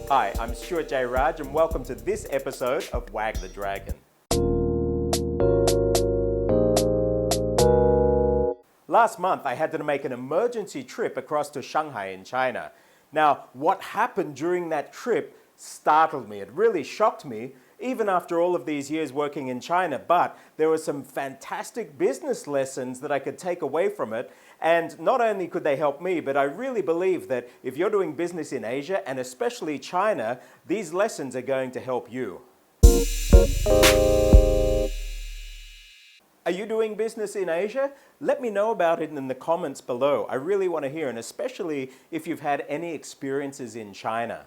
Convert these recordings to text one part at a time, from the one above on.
Hi, I'm Stuart Jay Raj and welcome to this episode of Wag the Dragon. Last month, I had to make an emergency trip across to Shanghai in China. Now, what happened during that trip startled me. It really shocked me, even after all of these years working in China. But there were some fantastic business lessons that I could take away from it. And not only could they help me, but I really believe that if you're doing business in Asia, and especially China, these lessons are going to help you. Are you doing business in Asia? Let me know about it in the comments below. I really want to hear, and especially if you've had any experiences in China.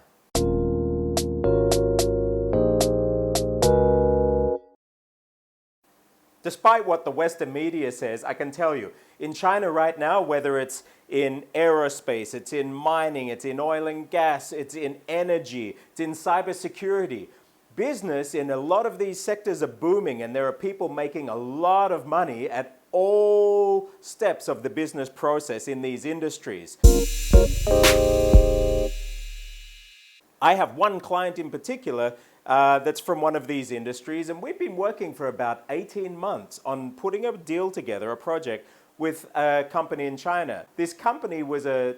Despite what the Western media says, I can tell you, in China right now, whether it's in aerospace, it's in mining, it's in oil and gas, it's in energy, it's in cybersecurity, business in a lot of these sectors are booming, and there are people making a lot of money at all steps of the business process in these industries. I have one client in particular that's from one of these industries, and we've been working for about 18 months on putting a deal together, a project with a company in China. This company was a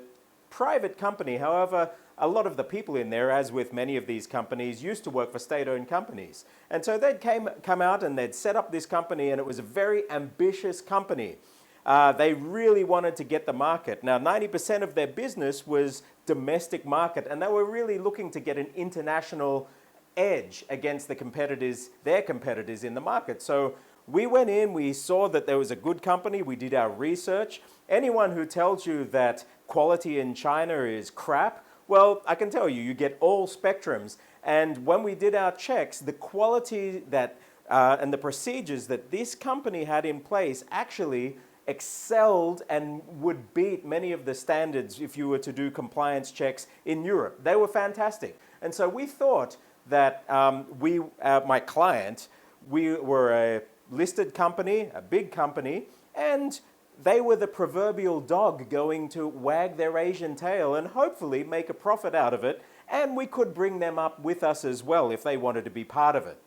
private company, however, a lot of the people in there, as with many of these companies, used to work for state-owned companies. And so they'd come out and they'd set up this company, and it was a very ambitious company. They really wanted to get the market. Now, 90% of their business was domestic market, and they were really looking to get an international edge against the competitors, their competitors in the market. So we went in, we saw that there was a good company, we did our research. Anyone who tells you that quality in China is crap, well, I can tell you, you get all spectrums. And when we did our checks, the quality that and the procedures that this company had in place actually excelled and would beat many of the standards if you were to do compliance checks in Europe. They were fantastic. And so we thought that my client, we were a listed company, a big company, and they were the proverbial dog going to wag their Asian tail and hopefully make a profit out of it, and we could bring them up with us as well if they wanted to be part of it.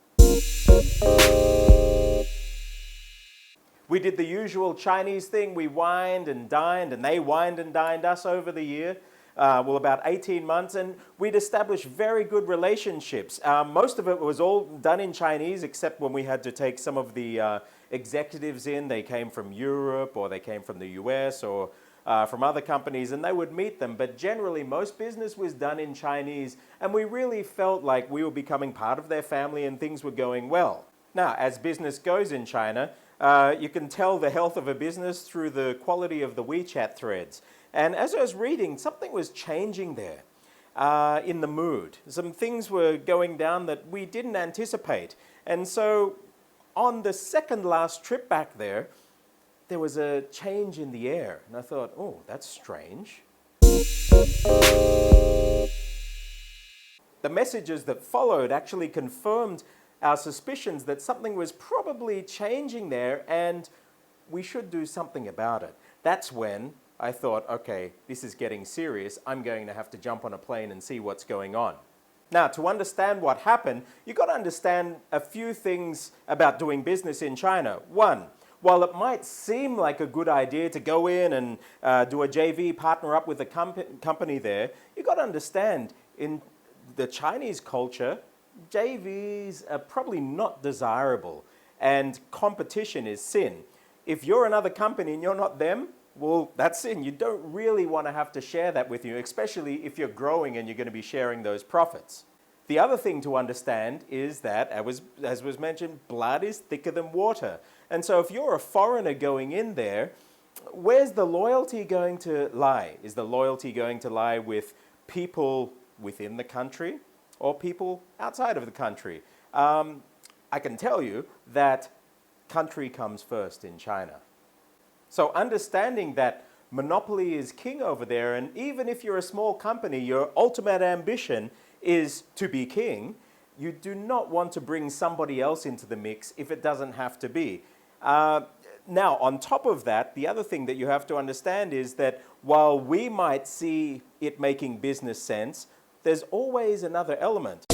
We did the usual Chinese thing. We wined and dined, and they wined and dined us over the year. About 18 months, and we'd established very good relationships. Most of it was all done in Chinese, except when we had to take some of the executives in. They came from Europe, or they came from the US, or from other companies, and they would meet them. But generally, most business was done in Chinese, and we really felt like we were becoming part of their family and things were going well. Now, as business goes in China, you can tell the health of a business through the quality of the WeChat threads. And as I was reading, something was changing there in the mood. Some things were going down that we didn't anticipate. And so on the second last trip back there was a change in the air. And I thought, oh, that's strange. The messages that followed actually confirmed our suspicions that something was probably changing there and we should do something about it. That's when I thought, okay, this is getting serious. I'm going to have to jump on a plane and see what's going on. Now, to understand what happened, you've got to understand a few things about doing business in China. One, while it might seem like a good idea to go in and do a JV, partner up with a company there, you've got to understand in the Chinese culture, JVs are probably not desirable, and competition is sin. If you're another company and you're not them, well, that's sin. You don't really want to have to share that with you, especially if you're growing and you're going to be sharing those profits. The other thing to understand is that, as was mentioned, blood is thicker than water. And so if you're a foreigner going in there, where's the loyalty going to lie? Is the loyalty going to lie with people within the country or people outside of the country? I can tell you that country comes first in China. So understanding that monopoly is king over there, and even if you're a small company, your ultimate ambition is to be king, you do not want to bring somebody else into the mix if it doesn't have to be. Now, on top of that, the other thing that you have to understand is that while we might see it making business sense, there's always another element.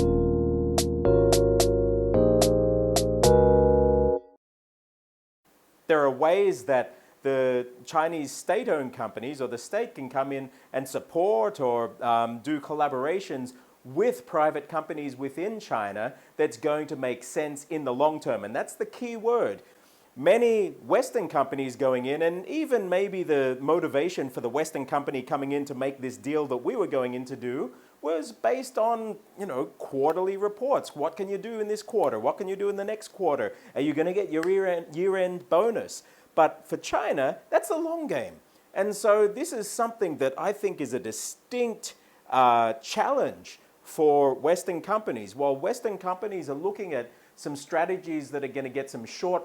There are ways that the Chinese state-owned companies or the state can come in and support or do collaborations with private companies within China that's going to make sense in the long term. And that's the key word. Many Western companies going in, and even maybe the motivation for the Western company coming in to make this deal that we were going in to do was based on, quarterly reports. What can you do in this quarter? What can you do in the next quarter? Are you going to get your year-end bonus? But for China, that's a long game. And so this is something that I think is a distinct challenge for Western companies. While Western companies are looking at some strategies that are going to get some short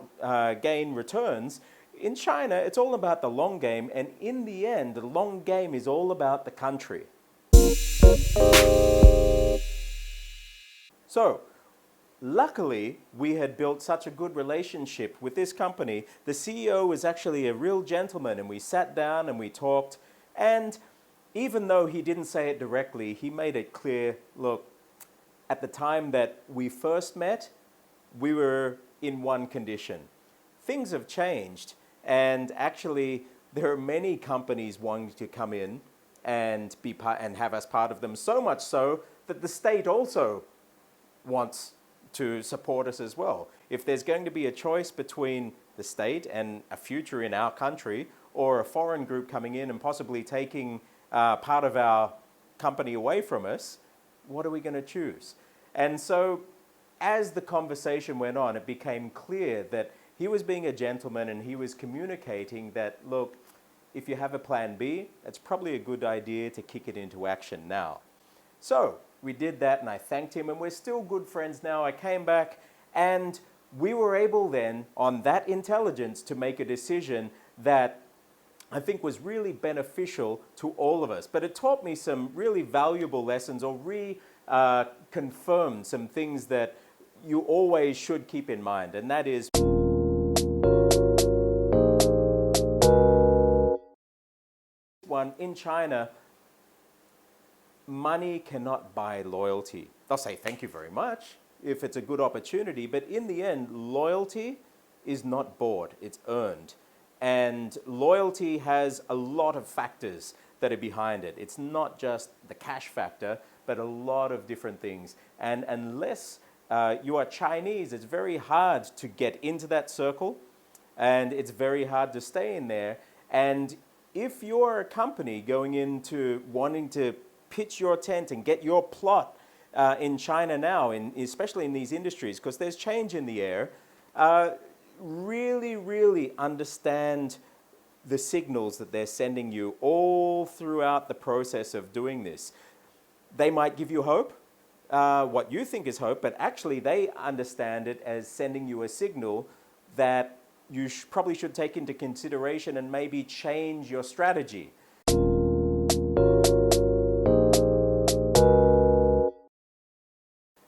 gain returns, in China, it's all about the long game. And in the end, the long game is all about the country. So, luckily, we had built such a good relationship with this company. The CEO was actually a real gentleman, and we sat down and we talked. And even though he didn't say it directly, he made it clear, look, at the time that we first met, we were in one condition. Things have changed, and actually, there are many companies wanting to come in and be part and have us part of them, so much so that the state also wants to support us as well. If there's going to be a choice between the state and a future in our country, or a foreign group coming in and possibly taking part of our company away from us, what are we going to choose? And so as the conversation went on, it became clear that he was being a gentleman and he was communicating that, look, if you have a plan B, it's probably a good idea to kick it into action now. So we did that, and I thanked him, and we're still good friends now. I came back, and we were able then, on that intelligence, to make a decision that I think was really beneficial to all of us. But it taught me some really valuable lessons, or confirmed some things that you always should keep in mind, and that is one, in China, money cannot buy loyalty. They'll say thank you very much if it's a good opportunity, but in the end, loyalty is not bought, it's earned. And loyalty has a lot of factors that are behind it. It's not just the cash factor, but a lot of different things. And unless you are Chinese, it's very hard to get into that circle, and it's very hard to stay in there. And if you're a company going into wanting to pitch your tent and get your plot in China now, especially in these industries, because there's change in the air, really, really understand the signals that they're sending you all throughout the process of doing this. They might give you hope, what you think is hope, but actually they understand it as sending you a signal that you probably should take into consideration and maybe change your strategy.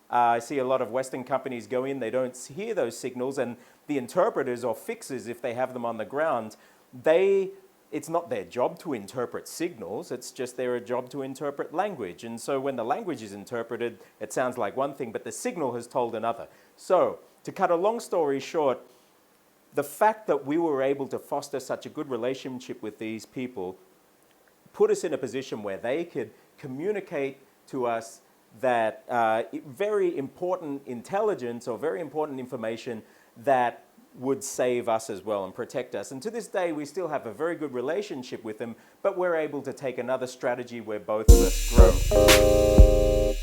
I see a lot of Western companies go in, they don't hear those signals, and the interpreters or fixers, if they have them on the ground, it's not their job to interpret signals, it's just their job to interpret language. And so when the language is interpreted, it sounds like one thing, but the signal has told another. So, to cut a long story short, the fact that we were able to foster such a good relationship with these people put us in a position where they could communicate to us that very important intelligence or very important information that would save us as well and protect us. And to this day, we still have a very good relationship with them, but we're able to take another strategy where both of us grow.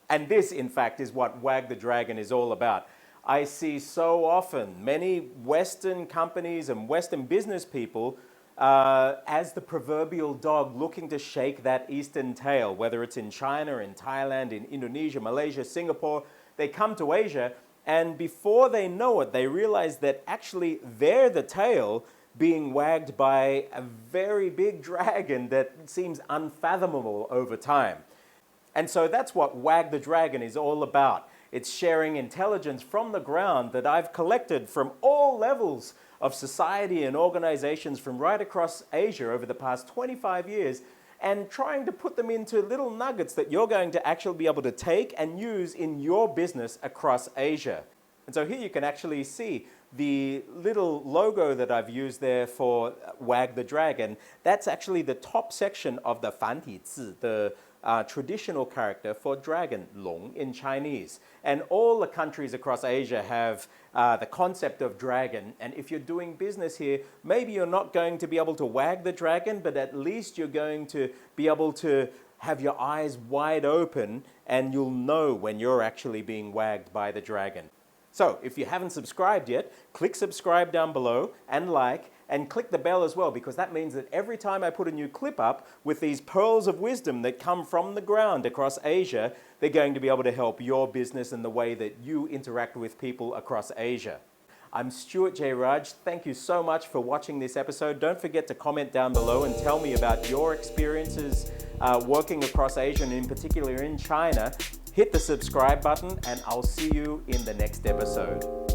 And this, in fact, is what Wag the Dragon is all about. I see so often many Western companies and Western business people as the proverbial dog looking to shake that eastern tail, whether it's in China, in Thailand, in Indonesia, Malaysia, Singapore. They come to Asia, and before they know it, they realize that actually they're the tail being wagged by a very big dragon that seems unfathomable over time. And so that's what Wag the Dragon is all about. It's sharing intelligence from the ground that I've collected from all levels of society and organizations from right across Asia over the past 25 years. and trying to put them into little nuggets that you're going to actually be able to take and use in your business across Asia. And so here you can actually see the little logo that I've used there for Wag the Dragon. That's actually the top section of the 繁体字, the traditional character for dragon, 龙 in Chinese. And all the countries across Asia have the concept of dragon. And if you're doing business here, maybe you're not going to be able to wag the dragon, but at least you're going to be able to have your eyes wide open and you'll know when you're actually being wagged by the dragon. So if you haven't subscribed yet, click subscribe down below and like, and click the bell as well, because that means that every time I put a new clip up with these pearls of wisdom that come from the ground across Asia, they're going to be able to help your business and the way that you interact with people across Asia. I'm Stuart Jay Raj. Thank you so much for watching this episode. Don't forget to comment down below and tell me about your experiences working across Asia, and in particular in China. Hit the subscribe button, and I'll see you in the next episode.